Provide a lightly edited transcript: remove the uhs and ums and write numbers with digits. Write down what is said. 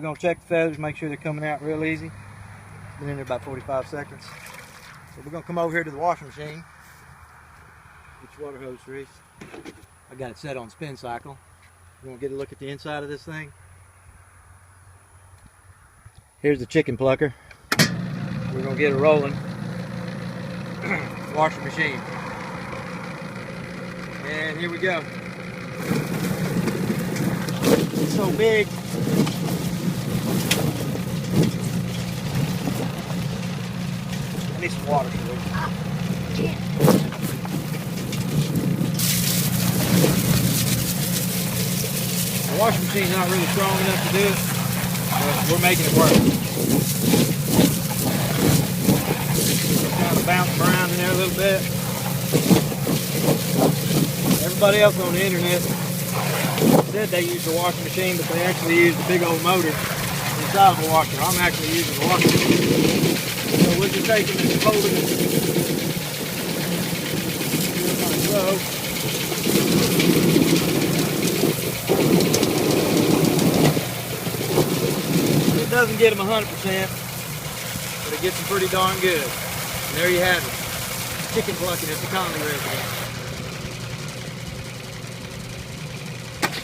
going to check the feathers, make sure they're coming out real easy. Been in there about 45 seconds. So we're going to come over here to the washing machine. Get your water hose, Reese. I got it set on spin cycle. We're going to get a look at the inside of this thing. Here's the chicken plucker. We're going to get it rolling. Washing machine. And here we go. It's so big. I need some water for this. The washing machine's not really strong enough to do it, but we're making it work. Kind of bouncing around in there a little bit. Everybody else on the internet said they used a washing machine, but they actually used a big old motor inside of a washer. I'm actually using a washing machine. So we're just taking it and folding it. Kind of slow. It doesn't get them 100%, but it gets them pretty darn good. And there you have it. Chicken plucking at the colony residence.